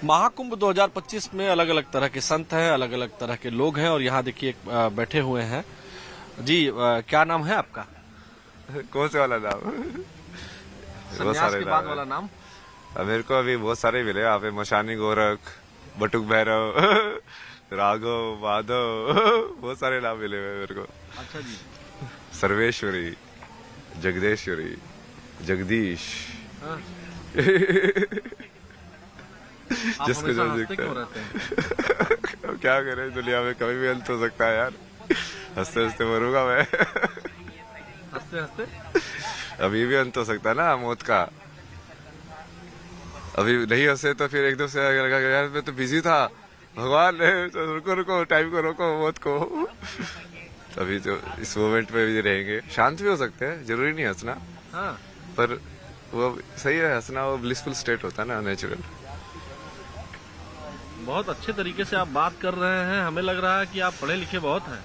महाकुंभ 2025 में अलग अलग तरह के संत हैं, अलग अलग तरह के लोग हैं और यहाँ देखिए बैठे हुए हैं जी। क्या नाम है आपका? कौन से वाला नाम? बहुत संन्यास सारे के नाम बाद है। वाला नाम? मेरे को अभी बहुत सारे मिले यहाँ पे, मशानी गोरख, बटुक भैरव, राघव, माधव, बहुत सारे नाम मिले हुए मेरे को। अच्छा जी। सर्वेश्वरी, जगदेश्वरी, जगदीश। हाँ। आप जिसको हमेशा जो हंसते दिखता क्यों है। रहते हैं? अब क्या करें, दुनिया में कभी भी अंत हो सकता है यार। हंसते हंसते मरूंगा मैं। हंसते हंसते अभी भी अंत हो सकता है ना मौत का। अभी नहीं हंसे तो फिर एकदम से लगा यार मैं तो बिजी था, भगवान तो रुको रुको, टाइम को रोको, मौत को। अभी तो इस मोमेंट में भी रहेंगे, शांत भी हो सकते हैं, जरूरी नहीं हंसना। हाँ। पर वो सही है, हंसना वो ब्लिसफुल स्टेट होता है ना, नेचुरल। बहुत अच्छे तरीके से आप बात कर रहे हैं, हमें लग रहा है कि आप पढ़े लिखे बहुत हैं।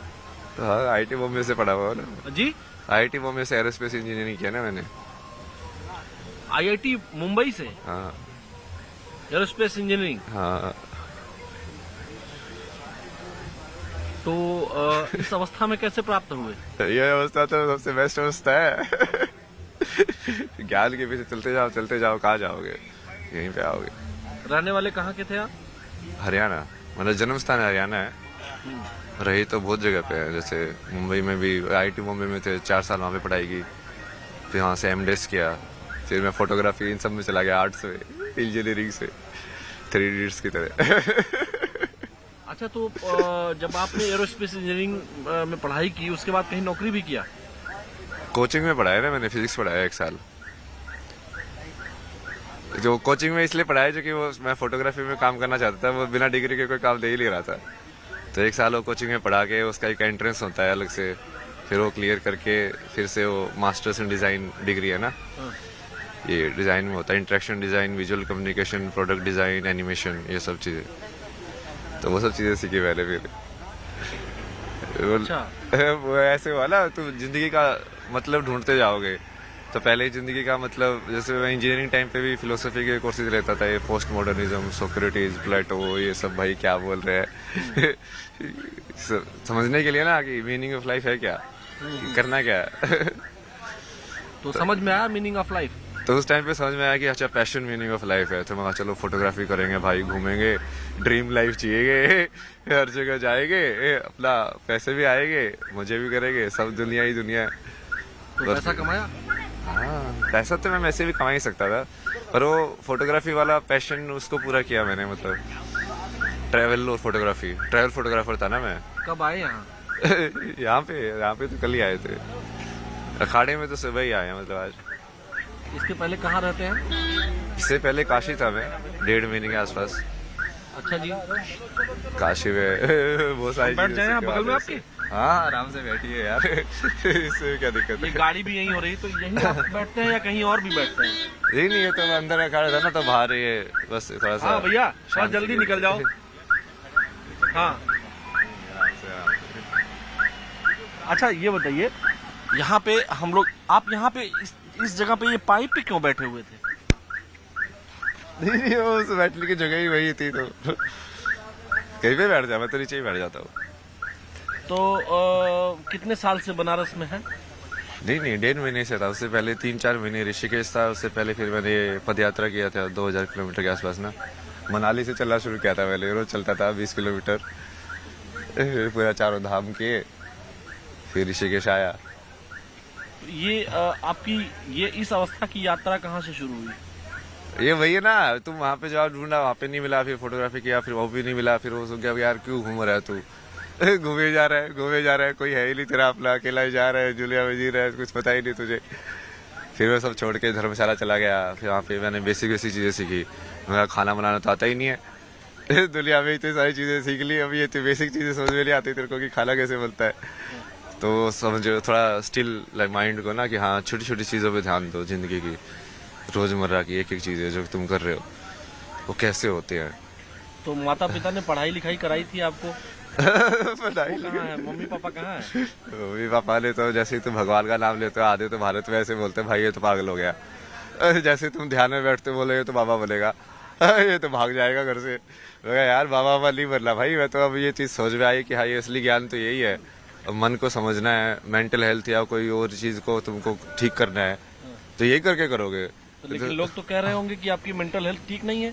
तो हाँ, आईटी बॉम्बे से पढ़ा हुआ है ना। जी। आईटी बॉम्बे से एरोस्पेस इंजीनियरिंग किया ना मैंने। आईआईटी मुंबई से हाँ एरोस्पेस इंजीनियरिंग। हाँ। तो इस अवस्था में कैसे प्राप्त हुए? ये अवस्था तो सबसे बेस्ट अवस्था है। ज्ञान के पीछे चलते जाओ, कहाँ जाओगे, यहीं पे आओगे। रहने वाले कहाँ के थे आप? हरियाणा, मतलब जन्म स्थान हरियाणा है, रही तो बहुत जगह पे है। जैसे मुंबई में भी, आईटी मुंबई में थे, 4 साल वहाँ पे पढ़ाई की, फिर वहाँ से एमडेस किया, फिर मैं फोटोग्राफी इन सब में चला गया, आर्ट्स में, इंजीनियरिंग से, 3 इडियट्स की तरह। अच्छा, तो जब आपने एरोस्पेस इंजीनियरिंग में पढ़ाई की, उसके बाद कहीं नौकरी भी किया? कोचिंग में पढ़ाया ना मैंने, फिजिक्स पढ़ाया 1 साल। जो कोचिंग में इसलिए पढ़ाया जो कि वो मैं फोटोग्राफी में काम करना चाहता था, वो बिना डिग्री के कोई काम दे ही नहीं रहा था। तो 1 साल वो कोचिंग में पढ़ा के, उसका एक एंट्रेंस होता है अलग से, फिर वो क्लियर करके फिर से वो मास्टर्स इन डिजाइन डिग्री है ना, ये डिजाइन में होता है, interaction design, visual communication, product design, animation, ये सब चीजें। तो वो सब चीजें सीखी मैंने फिर। अच्छा। वो ऐसे हुआ ना, तुम जिंदगी का मतलब ढूंढते जाओगे। तो पहले जिंदगी का मतलब, जैसे मैं इंजीनियरिंग टाइम पे भी फिलोसफी के कोर्सेज लेता था, ये पोस्ट मॉडर्निज्म, सोक्रेटिस, प्लेटो, ये सब भाई क्या बोल रहे हैं। समझने के लिए ना कि मीनिंग ऑफ लाइफ है क्या, करना क्या है। तो समझ में आया मीनिंग ऑफ लाइफ? तो उस टाइम पे समझ में आया कि अच्छा पैशन मीनिंग ऑफ लाइफ है। तो मैं चलो फोटोग्राफी करेंगे भाई, घूमेंगे, ड्रीम लाइफ जिएंगे, हर जगह जाएंगे, अपना पैसे भी आएंगे, मजे भी करेंगे, सब दुनिया ही दुनिया। तो पैसा कमाया? हाँ, पैसा तो मैं वैसे भी कमा ही सकता था, पर वो फोटोग्राफी वाला पैशन उसको पूरा किया मैंने। मतलब ट्रैवल और फोटोग्राफी, ट्रैवल फोटोग्राफर था ना मैं। कब आए यहाँ? यहाँ पे तो कल ही आए थे, अखाड़े में तो सुबह ही आए हैं, मतलब आज। इसके पहले कहाँ रहते हैं? इससे पहले काशी था मैं, 1.5 महीने के आसपास। अच्छा जी। काशी में बहुत सारी बैठ चीजें जाए सीखने बगल में वाले आपके? से। हाँ, आराम से बैठिए यार। इससे क्या दिक्कत ये है? गाड़ी भी यहीं हो रही, तो यहीं आप बैठते हैं या कहीं और भी बैठते हैं? यही नहीं है, तो मैं अंदर खड़ा था ना, तो बाहर ये बस थोड़ा सा। हाँ भैया, थोड़ा शांति जल्दी के निकल लिए। जाओ। हाँ। आराम से, आराम से। अच्छा, ये बताइए, यहाँ पे हम लोग, आप यहाँ पे इस जगह पे, ये पाइप पे क्यों बैठे हुए थे? नहीं, वो उस बैठने की जगह ही वही थी, तो कहीं पे बैठ जा, मैं तो नीचे ही बैठ जाता हूँ। तो कितने साल से बनारस में है? नहीं, 1.5 महीने से था। उससे पहले 3-4 महीने ऋषिकेश था। उससे पहले फिर मैंने पद यात्रा किया था 2000 किलोमीटर के आसपास ना, मनाली से चलना शुरू किया था पहले, रोज चलता था 20 किलोमीटर, पूरा 4 धाम किए, फिर ऋषिकेश आया। ये आपकी ये इस अवस्था की यात्रा कहाँ से शुरू हुई? ये वही है ना, तुम वहाँ पे जवाब ढूंढा, वहाँ पे नहीं मिला, फिर फोटोग्राफी किया, फिर वो भी नहीं मिला, फिर वो सोच गया यार क्यों घूम रहा है तू। घूमे जा रहा है, कोई है ही नहीं तेरा अपना, अकेला ही जा रहा है, जुलिया में जी रहा है, कुछ पता ही नहीं तुझे। फिर मैं सब छोड़ के धर्मशाला चला गया। फिर वहाँ पे मैंने बेसिक चीजें सीखी। मेरा खाना बनाना तो आता ही नहीं है। दुनिया में इतनी सारी चीजें सीख ली, अभी ये बेसिक चीजें समझ में नहीं आती तेरे को कि खाना कैसे बनता है। तो समझो थोड़ा स्टिल लाइक माइंड को ना, कि हाँ छोटी छोटी चीजों पे ध्यान दो, जिंदगी की रोजमर्रा की एक एक चीजें जो तुम कर रहे हो वो कैसे होते हैं। तो माता पिता ने पढ़ाई लिखाई कराई थी आपको? पढ़ाई कहाँ है मम्मी पापा, कहाँ है? मम्मी पापा ने तो जैसे ही तुम भगवान का नाम लेते हो, आधे तो भारत में ऐसे बोलते हैं भाई ये तो पागल हो गया। जैसे तुम ध्यान में बैठते बोले तो बाबा बोलेगा, ये तो भाग जाएगा घर से। मैं कहा, यार बाबा बाबा नहीं बनना भाई, मैं तो अब ये चीज सोच में आई कि हाँ ये असली ज्ञान तो यही है। अब मन को समझना है, मेंटल हेल्थ या कोई और चीज को तुमको ठीक करना है तो यही करके करोगे। तो लेकिन लोग तो कह रहे होंगे कि आपकी मेंटल हेल्थ ठीक नहीं है।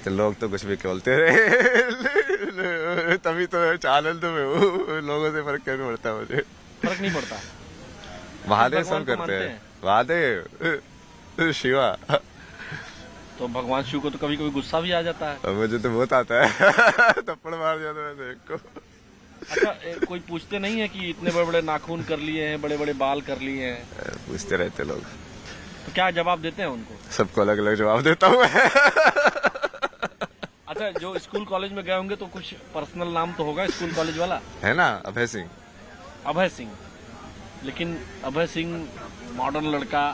तो लोग तो कुछ भी बोलते रहे तभी तो आनंद में हूँ, लोगों से फर्क क्या पड़ता मुझे। फर्क नहीं पड़ता। महादेव भगवान सब को करते मानते हैं, हैं? महादेव शिवा। तो भगवान शिव को तो कभी कभी गुस्सा भी आ जाता है। अब मुझे तो बहुत आता है थप्पड़ मार दिया था मैंने एक को। अच्छा, कोई पूछते नहीं है कि इतने बड़े बड़े नाखून कर लिए हैं, बड़े बड़े बाल कर लिए हैं, पूछते रहते लोग, तो क्या जवाब देते हैं उनको? सबको अलग अलग जवाब देता हूँ मैं। अच्छा, जो स्कूल कॉलेज में गए होंगे तो कुछ पर्सनल नाम तो होगा स्कूल कॉलेज वाला। है ना, अभय सिंह। अभय सिंह। लेकिन अभय सिंह मॉडर्न लड़का,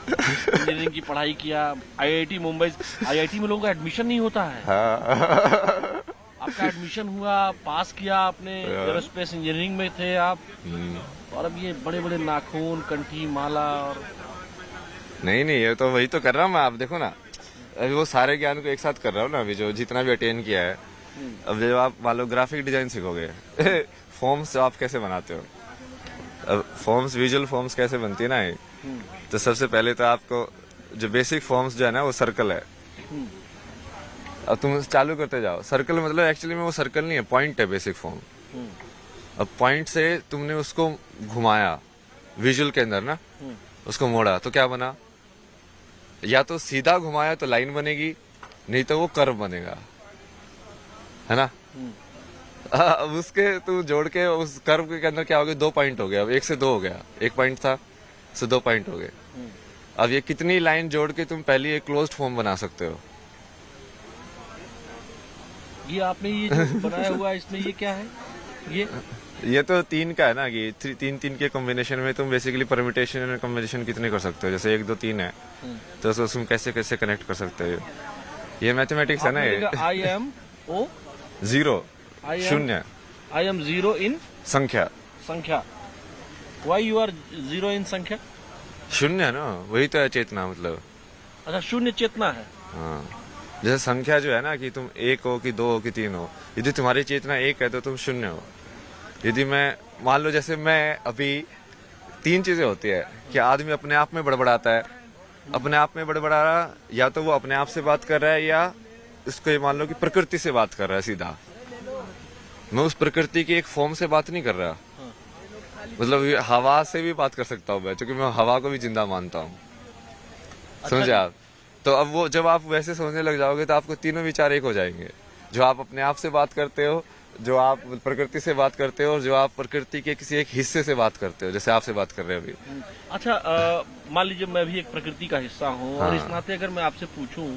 इंजीनियरिंग की पढ़ाई किया, आईआईटी मुंबई। आईआईटी में लोगों का एडमिशन नहीं होता है। हाँ। आपका एडमिशन हुआ, पास किया आपने, एरोस्पेस इंजीनियरिंग में थे आप, और अब ये बड़े बड़े नाखून, कंठी, माला। और नहीं नहीं, ये तो वही तो कर रहा हूँ मैं। आप देखो ना, अभी वो सारे ज्ञान को एक साथ कर रहा हूँ ना, अभी जो जितना भी अटेन किया है। अब जब आप मान लो ग्राफिक डिजाइन सीखोगे, फॉर्म्स आप कैसे बनाते हो, अब फॉर्म्स, विजुअल फॉर्म्स कैसे बनती है ना ये, तो सबसे पहले तो आपको जो बेसिक फॉर्म्स जो है ना वो सर्कल है। अब तुम चालू करते जाओ, सर्कल मतलब एक्चुअली में वो सर्कल नहीं है, पॉइंट है बेसिक फॉर्म। अब पॉइंट से तुमने उसको घुमाया विजुअल के अंदर ना, उसको मोड़ा तो क्या बना, या तो सीधा घुमाया तो लाइन बनेगी, नहीं तो वो कर्व बनेगा, है ना। अब उसके तू जोड़ के उस कर्व के अंदर क्या हो गया, 2 पॉइंट हो गया। अब 1 से 2 हो गया, 1 पॉइंट था से 2 पॉइंट हो गए। अब ये कितनी लाइन जोड़ के तुम पहले एक क्लोज्ड फॉर्म बना सकते हो। ये आपने ये जो बनाया हुआ है, इसमें ये क्या है? ये तो 3 का है ना, कि 3 के कॉम्बिनेशन में तुम बेसिकली परम्यूटेशन और कॉम्बिनेशन कितने कर सकते हो। जैसे 1 2 3 है तो उसको तुम कैसे कैसे कनेक्ट कर सकते हो। ये मैथमेटिक्स है ना। ये I M O 0 I am- शून्य आई एम जीरो इन संख्या, संख्या। Why you are zero in संख्या? शून्य है ना, वही तो है चेतना मतलब। अच्छा, शून्य चेतना है। हाँ, जैसे संख्या जो है ना, कि तुम 1 हो कि 2 हो कि 3 हो, यदि तुम्हारी चेतना 1 है तो तुम शून्य हो। यदि मैं मान लो, जैसे मैं अभी 3 चीजें होती है कि आदमी अपने आप में बड़बड़ाता है, अपने आप में बड़बड़ा रहा, या तो वो अपने आप से बात कर रहा है, या उसको ये मान लो कि प्रकृति से बात कर रहा है सीधा। मैं उस प्रकृति की एक फॉर्म से बात नहीं कर रहा, मतलब ये हवा से भी बात कर सकता हूँ मैं, क्योंकि मैं हवा को भी जिंदा मानता हूँ। समझे आप? तो अब वो जब आप वैसे सोचने लग जाओगे तो आपको तीनों विचार एक हो जाएंगे। जो आप अपने आप से बात करते हो, जो आप प्रकृति से बात करते हो, और जो आप प्रकृति के किसी एक हिस्से से बात करते हो, जैसे आपसे बात कर रहे हैं अभी। अच्छा, मान लीजिए मैं भी एक प्रकृति का हिस्सा हूँ, और हाँ। इस नाते अगर मैं आपसे पूछूं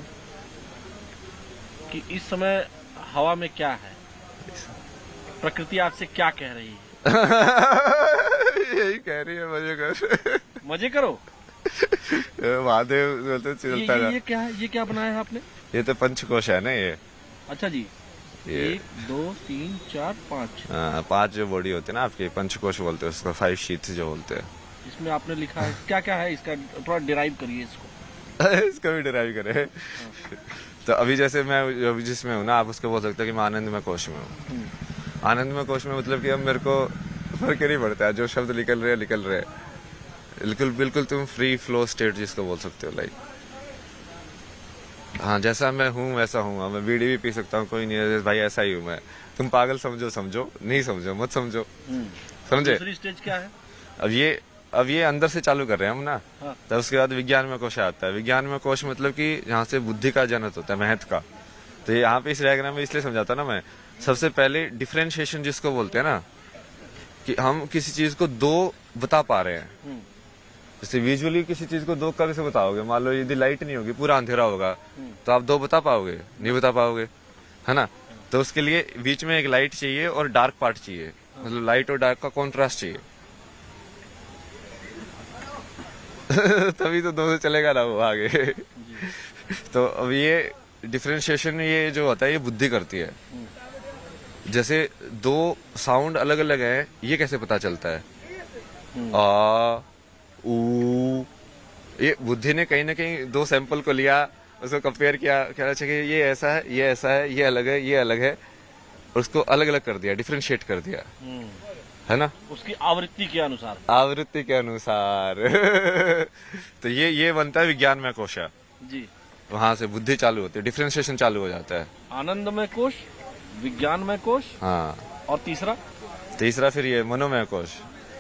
कि इस समय हवा में क्या है, प्रकृति आपसे क्या कह रही है? यही कह रही है, मजे कर। मजे करो। महादेव बोलते चलता है। ये क्या है? ये क्या बनाया है आपने? ये तो पंचकोश है ना ये। अच्छा जी, ये 1 2 3 4 5। 5 जो बॉडी होती है ना आपकी, पंचकोश बोलते हैं उसको, 5 शीट्स जो बोलते हैं। इसमें आपने लिखा है क्या क्या है इसका? थोड़ा डिराइव करिए इसको। इसका भी डिराइव करे। तो अभी जैसे मैं अभी जिसमें हूँ ना, आप उसको बोल सकते हो कि मैं आनंदमय कोश में हूँ। आनंदमय कोश में मतलब कि अब मेरे को फर्क नहीं पड़ता है, जो शब्द निकल रहे बिल्कुल बिल्कुल तुम फ्री फ्लो स्टेट जिसको बोल सकते हो, लाइक हाँ, जैसा मैं हूँ वैसा हूँ। मैं बीड़ी भी पी सकता हूँ, कोई नहीं है भाई, ऐसा ही हूँ मैं। तुम पागल समझो समझो, नहीं समझो मत समझो, समझे। दूसरी स्टेज क्या है? अब ये अंदर से चालू कर रहे हैं हम ना। हाँ। तब उसके बाद विज्ञान में कोश आता है। विज्ञान में कोश मतलब कि जहाँ से बुद्धि का जनक होता है, महत्व का। तो यहाँ पे इस डायग्राम में इसलिए समझाता ना मैं, सबसे पहले डिफरेंशिएशन जिसको बोलते हैं ना, कि हम किसी चीज को 2 बता पा रहे हैं। जैसे विजुअली किसी चीज को 2 कैसे बताओगे? मान लो यदि लाइट नहीं होगी, पूरा अंधेरा होगा, तो आप 2 बता पाओगे? नहीं बता पाओगे, है ना। तो उसके लिए बीच में एक लाइट चाहिए और डार्क पार्ट चाहिए, मतलब लाइट और डार्क का कॉन्ट्रास्ट चाहिए। तभी तो 2 से चलेगा ना वो आगे। तो अब ये डिफरेंशिएशन ये जो होता है, ये बुद्धि करती है। जैसे 2 साउंड अलग अलग है, ये कैसे पता चलता है? आ ऊ, ये बुद्धि ने कहीं ना कहीं 2 सैंपल को लिया उसको कंपेयर किया, कहना चाहिए कि ये ऐसा है, ये ऐसा है, ये अलग है, ये अलग है, और उसको अलग अलग कर दिया, डिफरेंशिएट कर दिया, है ना, उसकी आवृत्ति के अनुसार। आवृत्ति के अनुसार। तो ये बनता है विज्ञानमय कोश। जी, वहां से बुद्धि चालू होती है, डिफरेंशिएशन चालू हो जाता है। आनंदमय कोश, विज्ञानमय कोश, हाँ, और तीसरा फिर ये मनोमय कोश।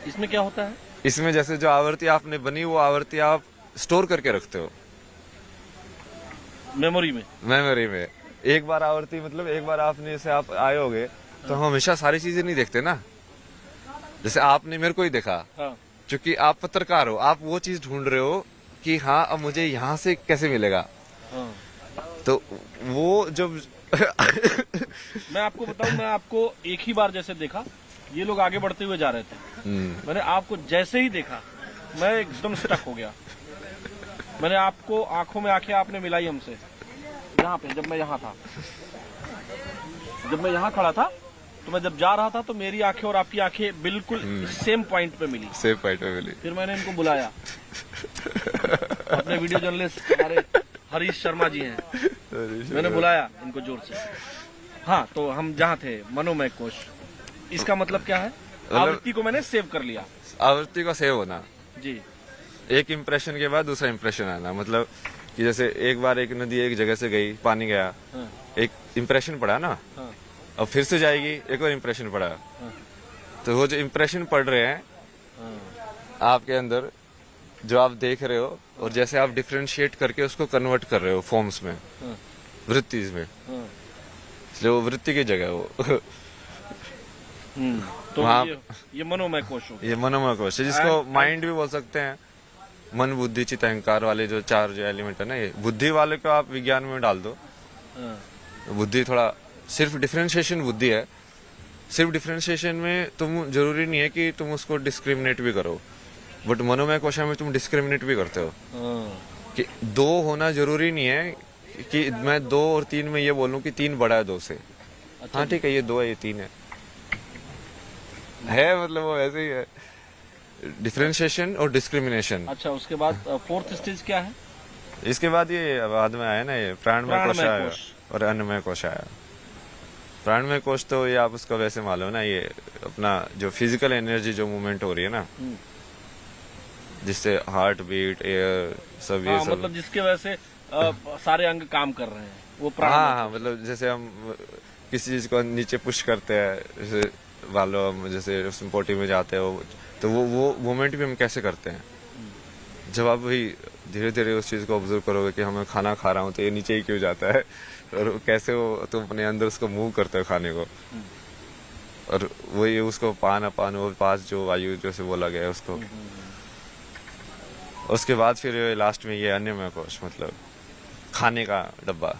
इसमें क्या होता है? इसमें जैसे जो आवृत्ति आपने बनी, वो आवृत्ति आप स्टोर करके रखते हो मेमोरी में। मेमोरी में। एक बार आवृत्ति मतलब एक बार आपने जैसे आप आए होगे, तो हम हमेशा सारी चीजें नहीं देखते ना। जैसे आपने मेरे को ही देखा, हाँ। क्योंकि आप पत्रकार हो, आप वो चीज ढूंढ रहे हो कि हाँ अब मुझे यहाँ से कैसे मिलेगा। हाँ। तो वो जब मैं आपको बताऊं, मैं आपको एक ही बार जैसे देखा, ये लोग आगे बढ़ते हुए जा रहे थे, मैंने आपको जैसे ही देखा मैं एकदम स्टक हो गया। मैंने आपको आंखों में आंखें आपने मिलाई हमसे, यहाँ पे जब मैं यहाँ था, जब मैं यहाँ खड़ा था, तो मैं जब जा रहा था तो मेरी आंखें और आपकी आंखें बिल्कुल सेम पॉइंट पे मिली। सेम पॉइंट पे मिली। फिर मैंने इनको बुलाया, अपने वीडियो जर्नलिस्ट हमारे हरीश शर्मा जी हैं, मैंने बुलाया इनको जोर से। हाँ, तो हम जहाँ थे, मनोमय कोश, इसका मतलब क्या है? आवृत्ति को मैंने सेव कर लिया। आवृत्ति का सेव होना जी। एक इंप्रेशन के बाद दूसरा इंप्रेशन आना, मतलब कि जैसे एक बार एक नदी एक जगह से गई, पानी गया, हाँ। एक इंप्रेशन पड़ा ना, हाँ। अब फिर से जाएगी, एक और इंप्रेशन पड़ा। हाँ। तो वो जो इंप्रेशन पड़ रहे हैं हाँ। आपके अंदर, जो आप देख रहे हो, और जैसे आप डिफरेंशिएट करके उसको कन्वर्ट कर रहे हो फॉर्म्स में, हाँ। वृत्तिज में, हाँ। इसलिए वो वृत्ति की जगह है वो। तो वहाँ- ये मनोमय कोश हो। ये मनोमय कोश है, जिसको माइंड भी बोल सकते हैं। मन, बुद्धि, चित्त, अहंकार वाले जो चार जो एलिमेंट है ना, ये बुद्धि वाले को आप विज्ञान में डाल दो। हाँ। बुद्धि थोड़ा सिर्फ डिफरेंशिएशन बुद्धि है। सिर्फ डिफरेंशिएशन में तुम जरूरी नहीं है कि तुम उसको डिस्क्रिमिनेट भी करो, बट मनोमय कोश में तुम डिस्क्रिमिनेट भी करते हो। हाँ। कि दो होना जरूरी नहीं है कि मैं 2 और 3 में ये बोलूं कि 3 बड़ा है 2 से। अच्छा हाँ ठीक है, ये 2 है, ये 3 है मतलब वो ऐसे ही है, डिफरेंशिएशन और डिस्क्रिमिनेशन। अच्छा, उसके बाद फोर्थ स्टेज क्या है? इसके बाद ये बाद में आया ना, ये प्राणमय कोश प्राणमय आया कोश। और अन्नमय कोश आया। प्राणमय कोश तो ये आप उसका वैसे मालूम ना, ये अपना जो फिजिकल एनर्जी जो मूवमेंट हो रही है ना, जिससे हार्ट बीट, एयर, सब ये हाँ, सब, मतलब जिसके वजह से सारे अंग काम कर रहे हैं, वो प्राण। हाँ, मतलब जैसे हम किसी चीज को नीचे पुश करते हैं, जैसे वालों हम जैसे उसमें पोटी में जाते हो, तो वो मूवमेंट भी हम कैसे करते हैं। जब आप वही धीरे धीरे उस चीज को ऑब्जर्व करोगे कि हमें खाना खा रहा हूँ तो ये नीचे ही क्यों जाता है, और कैसे वो तुम अपने अंदर उसको मूव करते हो खाने को, और वही उसको पान अपान वो 5 जो वायु जैसे बोला गया है उसको। उसके बाद फिर लास्ट में ये अन्नमय कोश, मतलब खाने का डब्बा।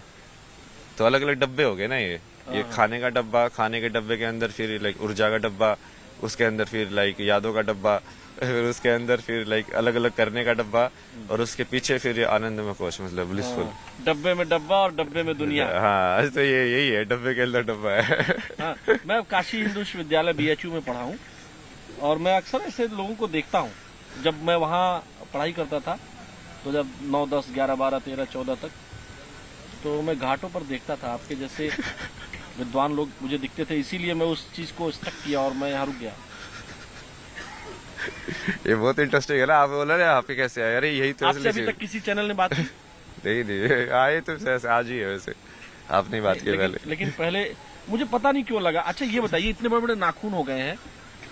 तो अलग अलग डब्बे हो गए ना, ये खाने का डब्बा, खाने के डब्बे के अंदर फिर लाइक ऊर्जा का डब्बा, उसके अंदर फिर लाइक यादों का डब्बा, फिर उसके अंदर फिर लाइक अलग अलग करने का डब्बा, और उसके पीछे फिर ये आनंदमय कोश, मतलब ब्लिसफुल। डब्बे में डब्बा और डब्बे में दुनिया। हाँ, तो ये यही है, डब्बे के अंदर डब्बा है। हाँ, मैं काशी हिंदू विश्वविद्यालय BHU में पढ़ा हूँ, और मैं अक्सर ऐसे लोगों को देखता हूँ। जब मैं वहाँ पढ़ाई करता था, तो जब 9, 10, 11, 12, 13, 14 तक, तो मैं घाटों पर देखता था आपके जैसे विद्वान लोग मुझे दिखते थे, इसीलिए मैं उस चीज को स्टक किया और मैं यहाँ रुक गया। ये बहुत इंटरेस्टिंग है ना, आप बोला ना आपके कैसे आए, अरे यही तो आपसे अभी तक किसी चैनल ने बात की? नहीं आए तो ऐसे आज ही है, वैसे आपने बात की पहले। लेकिन पहले मुझे पता नहीं क्यों लगा। अच्छा ये बताइए, इतने बड़े बड़े नाखून हो गए हैं,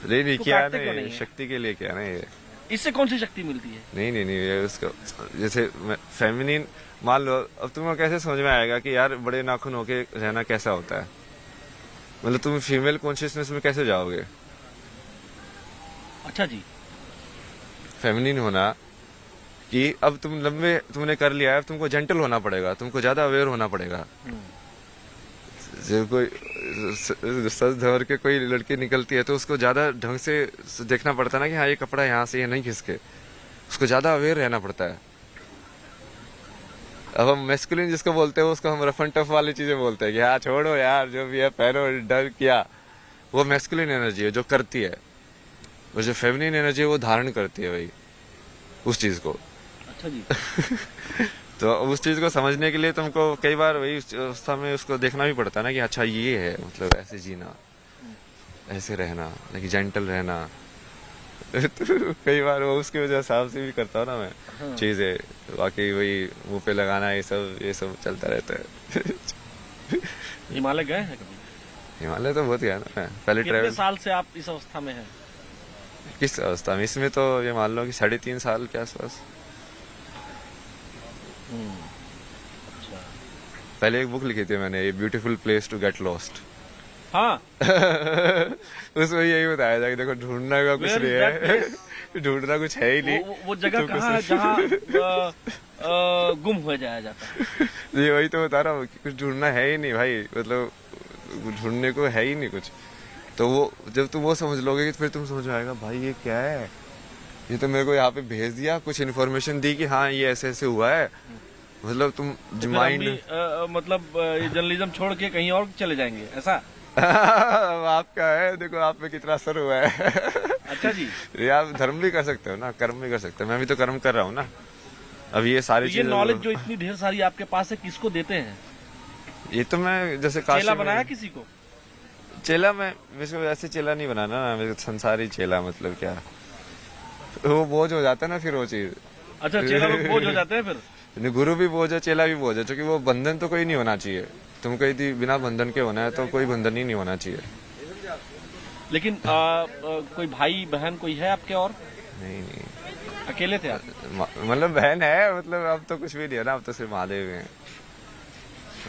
नहीं तो क्या काटते क्यों ना, नहीं है? शक्ति के लिए क्या ना, ये इससे कौन सी शक्ति मिलती है? नहीं ये उसको जैसे फेमिनिन मान लो। अब तुम्हें कैसे समझ में आएगा कि यार बड़े नाखून होके रहना कैसा होता है, मतलब तुम फीमेल कॉन्शियसनेस में कैसे जाओगे। अच्छा जी, फेमिनिन होना कि अब तुम लंबे तुमने कर लिया है, अब तुमको जेंटल होना पड़ेगा, तुमको ज्यादा अवेयर होना पड़ेगा। जब कोई सज धवर के कोई लड़की निकलती है तो उसको ज्यादा ढंग से देखना पड़ता है ना, कि हाँ ये कपड़ा यहाँ से ये नहीं खिसके, उसको ज्यादा अवेयर रहना पड़ता है। अब हम मैस्कुलिन जिसको बोलते हैं उसको हम रफ एंड टफ वाली चीजें बोलते हैं कि हाँ छोड़ो यार जो भी है पहनो, डर किया, वो मैस्कुलिन एनर्जी है जो करती है, और जो फेमिनिन एनर्जी है वो धारण करती है भाई उस चीज को। अच्छा जी। तो उस चीज को समझने के लिए तुमको कई बार वही उस अवस्था में उसको देखना भी पड़ता है ना कि अच्छा ये है, मतलब ऐसे जीना, ऐसे रहना, लेकिन जेंटल रहना। तो कई बार वो उसकी वजह हिसाब से भी करता हूँ ना मैं चीजें, बाकी वही मुंह पे लगाना ये सब चलता रहता है। हिमालय गए हैं कभी? हिमालय तो बहुत गया ना मैं, पहले कितने ट्रैवल। साल से आप इस अवस्था में हैं? किस अवस्था में? इसमें तो ये मान लो कि 3.5 साल के आसपास। अच्छा। पहले एक बुक लिखी थी मैंने, ये beautiful place to get lost. हाँ। उसमें यही बताया था कि देखो ढूंढना का कुछ Where नहीं is that है, ढूंढना कुछ है ही नहीं। वो जगह तुमको कहाँ है सिर्फ- जहाँ गुम हो जाया जाता है? ये वही तो बता रहा हूँ कि कुछ ढूंढना है ही नहीं भाई, मतलब ढूंढने को है ही नहीं कुछ। तो वो जब तुम वो समझ लोगे फिर तुम समझ में आएगा भाई ये क्या है, ये तो मेरे को यहाँ पे भेज दिया, कुछ इन्फॉर्मेशन दी कि हाँ ये ऐसे ऐसे हुआ है, मतलब तुम तो फिर हम माइंड भी, मतलब ये जर्नलिज्म छोड़ के कहीं और चले जाएंगे ऐसा? आपका है, देखो आप पे कितना असर हुआ है। अच्छा जी। ये आप धर्म भी कर सकते हो ना, कर्म भी कर सकते हो, मैं भी तो कर्म कर रहा हूँ ना। अब ये सारी तो ये चीजें नॉलेज जो इतनी ढेर सारी आपके पास है, किसको देते हैं? ये तो मैं जैसे काशी चेला में- बनाया किसी को? चेला मैं वैसे वैसे चेला नहीं बनाना ना, मेरे संसारी चेला, मतलब क्या वो बोझ हो जाता है ना फिर वो चीज। अच्छा, चेला लोग बोझ हो जाते हैं फिर? गुरु भी बोझ है, चेला भी बोझ है, क्योंकि वो बंधन तो कोई नहीं होना चाहिए। तुमको यदि बिना बंधन के होना है तो कोई बंधन ही नहीं होना चाहिए। लेकिन कोई भाई बहन कोई है आपके और? नहीं, अकेले थे आप? मतलब बहन है, मतलब अब तो कुछ भी नहीं है ना, अब तो सिर्फ महादेव हैं।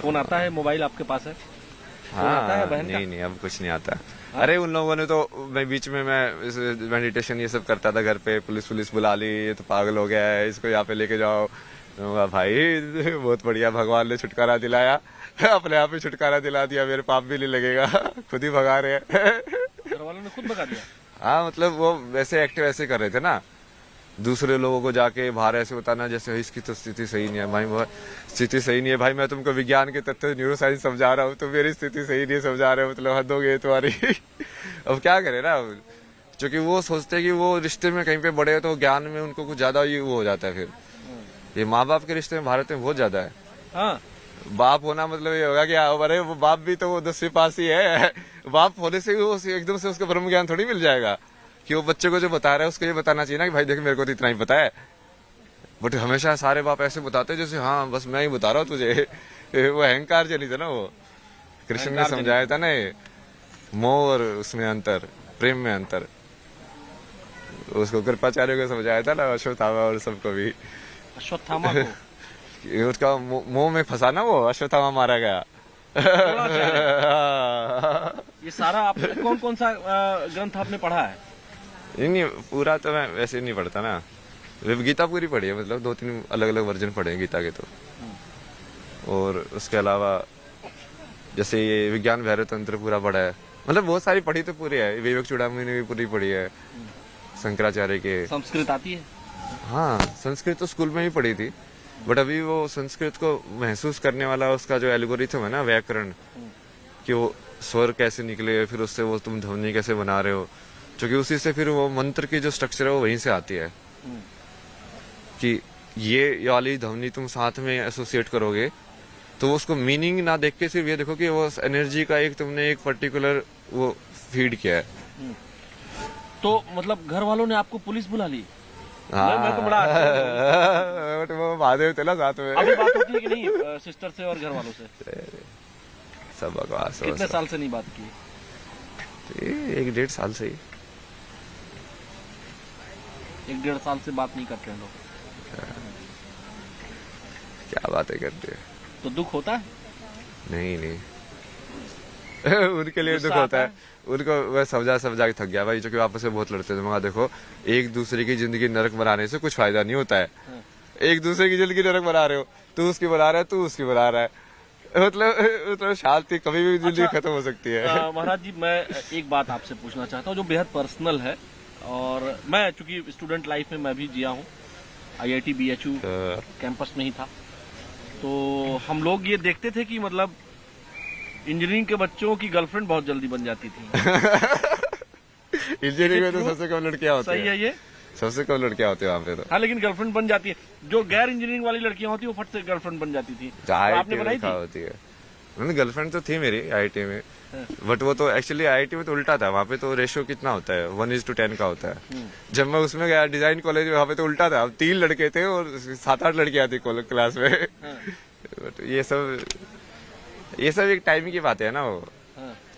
फोन आता है, मोबाइल आपके पास है? फोन आता है हाँ, बहन का? नहीं अब कुछ नहीं आता। अरे उन लोगों ने तो, मैं बीच में मैं मेडिटेशन ये सब करता था घर पे, पुलिस बुला ली, ये तो पागल हो गया है, इसको यहाँ पे लेके जाओ। मैं बोला, भाई बहुत बढ़िया, भगवान ने छुटकारा दिलाया, अपने आप ही छुटकारा दिला दिया, मेरे पाप भी नहीं लगेगा, खुद ही भगा रहे हैं। घर वालों ने खुद भगा दिया? हाँ, मतलब वो वैसे एक्टिव ऐसे कर रहे थे ना, दूसरे लोगों को जाके बाहर ऐसे बताना जैसे इसकी तो स्थिति सही नहीं है भाई, वो स्थिति सही नहीं है भाई, मैं तुमको विज्ञान के तथ्य न्यूरो साइंस समझा रहा हूँ, तो मेरी स्थिति सही नहीं समझा रहे हो, मतलब हद हो गई तुम्हारी। अब क्या करे ना, क्योंकि वो सोचते हैं कि वो रिश्ते में कहीं पे बड़े हो तो ज्ञान में उनको कुछ ज्यादा ही वो हो जाता है। फिर ये माँ बाप के रिश्ते में भारत में बहुत ज्यादा है। हाँ। बाप होना मतलब ये होगा कि अरे वो बाप भी तो वो 10वीं पास ही है, बाप होने से वो एकदम से उसका ब्रह्म ज्ञान थोड़ी मिल जाएगा कि वो बच्चे को जो बता रहा है उसको ये बताना चाहिए ना कि भाई देख मेरे को तो इतना ही पता है। बट हमेशा सारे बाप ऐसे बताते हैं जैसे हाँ बस मैं ही बता रहा हूँ तुझे। वो अहंकार चली था ना, वो कृष्ण ने समझाया था ना, ये मोह और उसमें अंतर, प्रेम में अंतर, उसको कृपाचार्य को समझाया था ना, अश्वत्थामा और सबको भी। अश्वत्थामा को? उसका मोह में फंसा ना, वो अश्वत्थामा मारा गया। ये सारा आप कौन कौन सा ग्रंथ आपने पढ़ा है? नहीं पूरा तो मैं वैसे नहीं पढ़ता ना, गीता पूरी पढ़ी है, मतलब 2-3 अलग अलग वर्जन पढ़े हैं गीता के तो। और उसके अलावा जैसे ये विज्ञान भैरव तंत्र पूरा पढ़ा है, मतलब बहुत सारी पढ़ी तो पूरी है। विवेक चूड़ामणि ने भी पूरी पढ़ी है, शंकराचार्य के। संस्कृत आती है? हाँ, संस्कृत तो स्कूल में ही पढ़ी थी, बट अभी वो संस्कृत को महसूस करने वाला उसका जो एल्गोरिथम है ना, व्याकरण, कि वो स्वर कैसे निकले, फिर उससे वो तुम ध्वनि कैसे बना रहे हो, क्योंकि उसी से फिर वो मंत्र की जो स्ट्रक्चर है वो वहीं से आती है कि ये वाली ध्वनि तुम साथ में एसोसिएट करोगे तो उसको मीनिंग ना देख के सिर्फ ये देखो कि वो एनर्जी का एक तुमने एक पर्टिकुलर वो फीड किया है। तो मतलब घर वालों ने आपको पुलिस बुला ली? हाँ, मैं तो बड़ा बट वो महादेव थे ना साथ में। अभी बात होती है कि नहीं सिस्टर से और घर वालों से? सब बकवास। कितने साल से नहीं बात की? 1-1.5 साल से ही। 1-1.5 साल से बात नहीं करते हैं लोग? क्या बातें करते हैं। तो दुख होता है? नहीं उनके लिए दुख गुस्सा होता आता है, उनको मैं समझा के थक गया भाई, क्योंकि आपस में बहुत लड़ते थे। मगर देखो, एक दूसरे की जिंदगी नरक बनाने से कुछ फायदा नहीं होता है। एक दूसरे की जिंदगी नरक बना रहे हो, तू उसकी बना रहा है, तू उसकी बना रहा है, मतलब शांति कभी भी जिंदगी खत्म हो सकती है। महाराज जी, मैं एक बात आपसे पूछना चाहता हूँ जो बेहद पर्सनल है, और मैं चूंकि स्टूडेंट लाइफ में मैं भी जिया हूँ, IIT BHU कैंपस में ही था, तो हम लोग ये देखते थे कि मतलब इंजीनियरिंग के बच्चों की गर्लफ्रेंड बहुत जल्दी बन जाती थी। इंजीनियरिंग में तो सबसे कम लड़कियां होती सही है ये? सबसे कम लड़कियां होती है वहाँ पे तो। हाँ, लेकिन गर्लफ्रेंड बन जाती है। जो गैर इंजीनियरिंग वाली लड़कियां होती है वो फट से गर्लफ्रेंड बन जाती थी। तो आपने बनाई थी? होती है। गर्लफ्रेंड तो थी मेरी IIT में, बट वो तो एक्चुअली IIT में तो उल्टा था। वहाँ पे तो रेशियो कितना होता है, 1:10 का होता है। जब मैं उसमें गया डिजाइन कॉलेज में, वहाँ पे तो उल्टा था। 3 लड़के थे और 7-8 लड़कियां थी क्लास में। बट ये सब एक टाइम की बात है ना। वो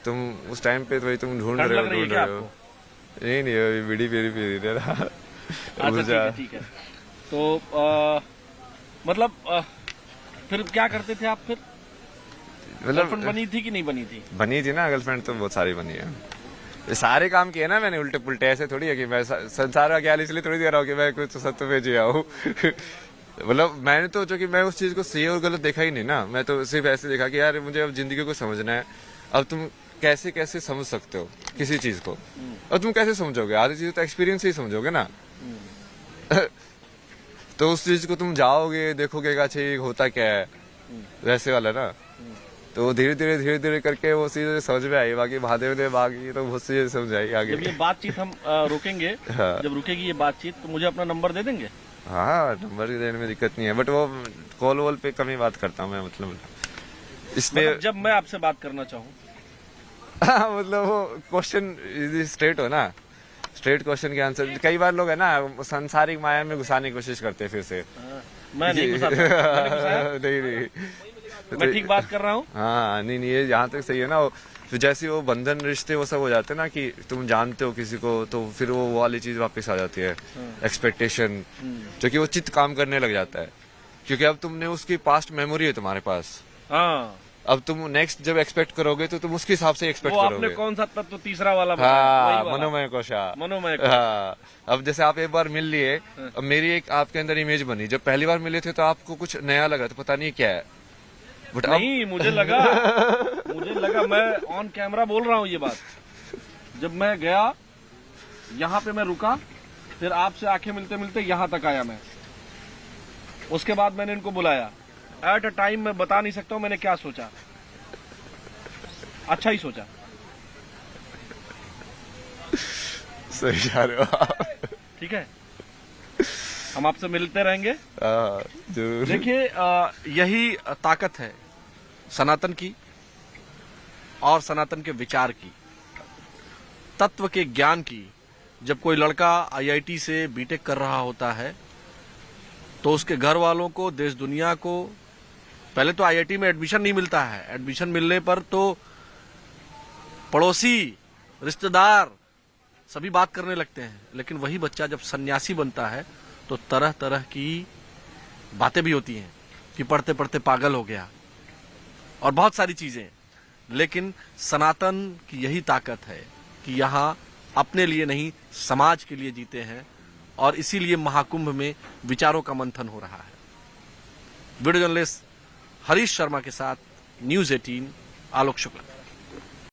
तुम उस टाइम पे तो तुम ढूंढ रहे हो। नहीं अभी बीड़ी पी रही था। अच्छा, ठीक है। तो मतलब फिर क्या करते थे आप? फिर गर्लफ्रेंड बनी थी कि नहीं बनी थी? बनी थी ना, गर्लफ्रेंड तो बहुत सारी बनी है। सारे काम किए ना मैंने, उल्टे पुल्टे। ऐसे थोड़ी है कि मैं संसार का ख्याल इसलिए थोड़ी दे रहा हूँ कि मैं कुछ सत्य में जिया हूँ। मतलब मैंने तो जो कि मैं उस चीज को सही और गलत देखा ही नहीं ना। मैं तो सिर्फ ऐसे देखा कि यार मुझे अब जिंदगी को समझना है। अब तुम कैसे कैसे समझ सकते हो किसी चीज को, और तुम कैसे समझोगे? आधी चीज तो एक्सपीरियंस ही समझोगे ना। तो उस चीज को तुम जाओगे, देखोगे कि अच्छा ये होता क्या है, वैसे वाला ना। तो धीरे धीरे करके वो चीजें समझ में आई। बाकी महादेव ने बाकी तो बहुत चीजें समझ आई आगे। जब ये बातचीत हम रोकेंगे, हाँ। जब रुकेगी ये बातचीत, तो मुझे अपना नंबर दे देंगे? हाँ, नंबर देने में दिक्कत नहीं है, बट वो कॉल वॉल पे कम ही बात करता हूँ मैं। मतलब इसमें जब मैं आपसे बात करना चाहूँ। मतलब वो क्वेश्चन स्ट्रेट हो ना, स्ट्रेट क्वेश्चन के आंसर। कई बार लोग है ना सांसारिक माया में घुसाने की कोशिश करते हैं फिर से। मैं नहीं घुसाता। मैंने घुसाया? नहीं मैं ठीक बात कर रहा हूँ। हाँ, नहीं ये यहाँ तक सही है ना। फिर जैसे वो बंधन रिश्ते वो सब हो जाते हैं ना, कि तुम जानते हो किसी को, तो फिर वो वाली चीज वापस आ जाती है, एक्सपेक्टेशन, जो कि वो चित्त काम करने लग जाता है। क्योंकि अब तुमने उसकी पास्ट मेमोरी है तुम्हारे पास। हाँ, अब तुम नेक्स्ट जब एक्सपेक्ट करोगे तो तुम उसके हिसाब से एक्सपेक्ट करोगे। आपने कौन सा तत्व तीसरा वाला हाँ, मनोमय कोशा। हाँ, अब जैसे आप एक बार मिल लिए, अब मेरी एक आपके अंदर इमेज बनी। जब पहली बार मिले थे तो आपको कुछ नया लगा, तो पता नहीं क्या है, बट नहीं मुझे लगा मैं ऑन कैमरा बोल रहा हूँ ये बात। जब मैं गया यहाँ पे, मैं रुका, फिर आपसे आंखें मिलते मिलते यहाँ तक आया मैं। उसके बाद मैंने इनको बुलाया। एट अ टाइम मैं बता नहीं सकता हूँ मैंने क्या सोचा। अच्छा ही सोचा। सही जा रहे हो आप। ठीक है, हम आपसे मिलते रहेंगे। जरूर। देखिए, यही ताकत है सनातन की और सनातन के विचार की, तत्व के ज्ञान की। जब कोई लड़का IIT से बीटेक कर रहा होता है तो उसके घर वालों को, देश दुनिया को, पहले तो IIT में एडमिशन नहीं मिलता है। एडमिशन मिलने पर तो पड़ोसी, रिश्तेदार सभी बात करने लगते हैं। लेकिन वही बच्चा जब सन्यासी बनता है तो तरह तरह की बातें भी होती हैं कि पढ़ते पढ़ते पागल हो गया और बहुत सारी चीजें। लेकिन सनातन की यही ताकत है कि यहाँ अपने लिए नहीं, समाज के लिए जीते हैं, और इसीलिए महाकुंभ में विचारों का मंथन हो रहा है। वीडियो जर्नलिस्ट हरीश शर्मा के साथ न्यूज़ 18, आलोक शुक्ला।